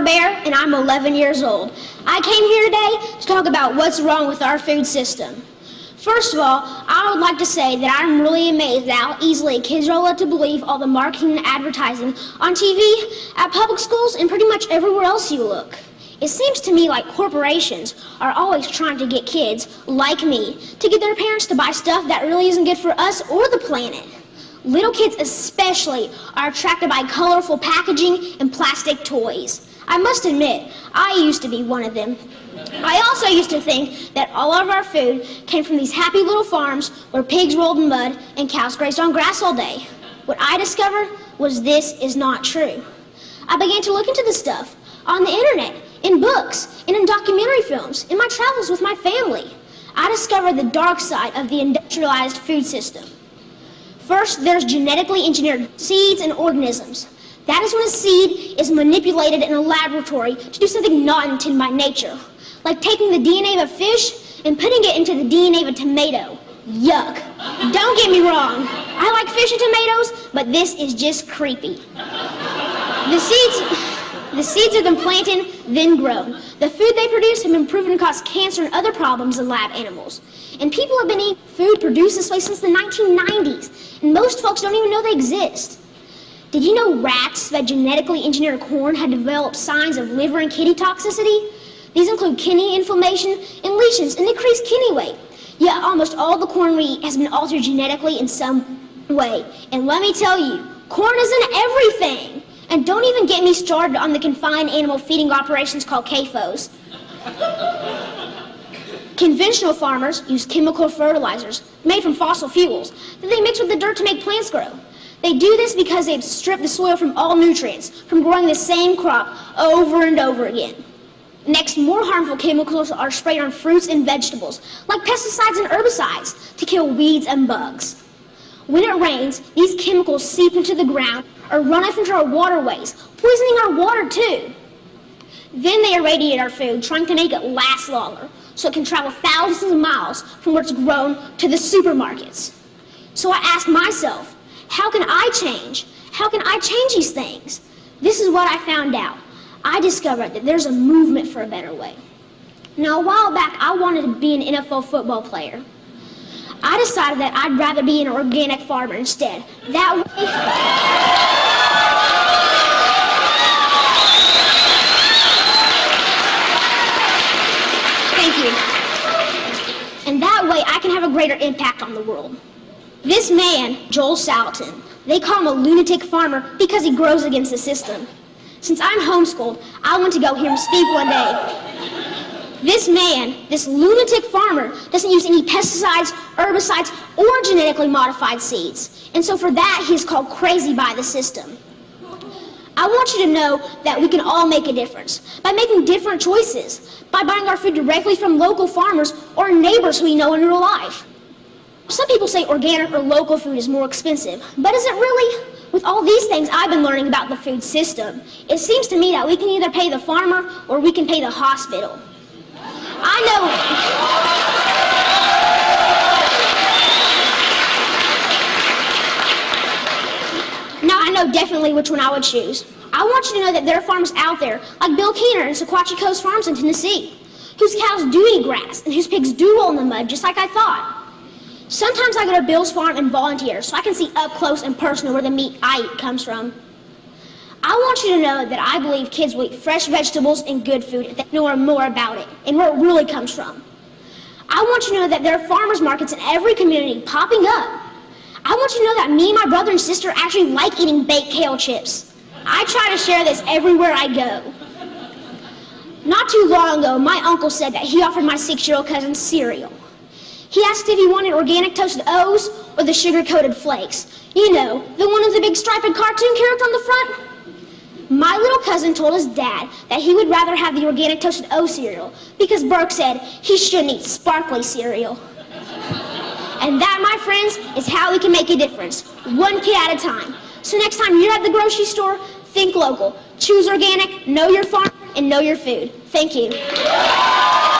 Bear, and I'm 11 years old. I came here today to talk about what's wrong with our food system. First of all, I would like to say that I'm really amazed at how easily kids are led to believe all the marketing and advertising on TV, at public schools, and pretty much everywhere else you look. It seems to me like corporations are always trying to get kids, like me, to get their parents to buy stuff that really isn't good for us or the planet. Little kids especially are attracted by colorful packaging and plastic toys. I must admit, I used to be one of them. I also used to think that all of our food came from these happy little farms where pigs rolled in mud and cows grazed on grass all day. What I discovered was this is not true. I began to look into this stuff on the internet, in books, and in documentary films, in my travels with my family. I discovered the dark side of the industrialized food system. First, there's genetically engineered seeds and organisms. That is when a seed is manipulated in a laboratory to do something not intended by nature, like taking the DNA of a fish and putting it into the DNA of a tomato. Yuck. Don't get me wrong. I like fish and tomatoes, but this is just creepy. The seeds are then planted, then grown. The food they produce have been proven to cause cancer and other problems in lab animals. And people have been eating food produced this way since the 1990s, and most folks don't even know they exist. Did you know rats that genetically engineered corn had developed signs of liver and kidney toxicity? These include kidney inflammation and lesions and increased kidney weight. Yet almost all the corn we eat has been altered genetically in some way. And let me tell you, corn isn't everything. And don't even get me started on the confined animal feeding operations called CAFOs. Conventional farmers use chemical fertilizers made from fossil fuels that they mix with the dirt to make plants grow. They do this because they've stripped the soil from all nutrients from growing the same crop over and over again. Next, more harmful chemicals are sprayed on fruits and vegetables, like pesticides and herbicides, to kill weeds and bugs. When it rains, these chemicals seep into the ground or run off into our waterways, poisoning our water too. Then they irradiate our food, trying to make it last longer, so it can travel thousands of miles from where it's grown to the supermarkets. So I asked myself, how can I change? How can I change these things? This is what I found out. I discovered that there's a movement for a better way. Now, a while back, I wanted to be an NFL football player. I decided that I'd rather be an organic farmer instead. That way... Thank you. And that way I can have a greater impact on the world. This man, Joel Salatin, they call him a lunatic farmer because he grows against the system. Since I'm homeschooled, I went to go hear him speak one day. This man, this lunatic farmer, doesn't use any pesticides, herbicides, or genetically modified seeds. And so for that, he's called crazy by the system. I want you to know that we can all make a difference by making different choices, by buying our food directly from local farmers or neighbors who we know in real life. Some people say organic or local food is more expensive, but is it really? With all these things I've been learning about the food system, it seems to me that we can either pay the farmer or we can pay the hospital. I know definitely which one I would choose. I want you to know that there are farmers out there, like Bill Keener and Sequatchie Coast Farms in Tennessee, whose cows do eat grass and whose pigs do roll in the mud just like I thought. Sometimes I go to Bill's farm and volunteer so I can see up close and personal where the meat I eat comes from. I want you to know that I believe kids will eat fresh vegetables and good food if they know more about it and where it really comes from. I want you to know that there are farmers markets in every community popping up. I want you to know that me and my brother and sister actually like eating baked kale chips. I try to share this everywhere I go. Not too long ago, my uncle said that he offered my 6-year-old cousin cereal. He asked if he wanted organic toasted O's or the sugar-coated flakes. You know, the one with the big striped cartoon character on the front. My little cousin told his dad that he would rather have the organic toasted O cereal because Burke said he shouldn't eat sparkly cereal. And that, my friends, is how we can make a difference, one kid at a time. So next time you're at the grocery store, think local. Choose organic, know your farm, and know your food. Thank you.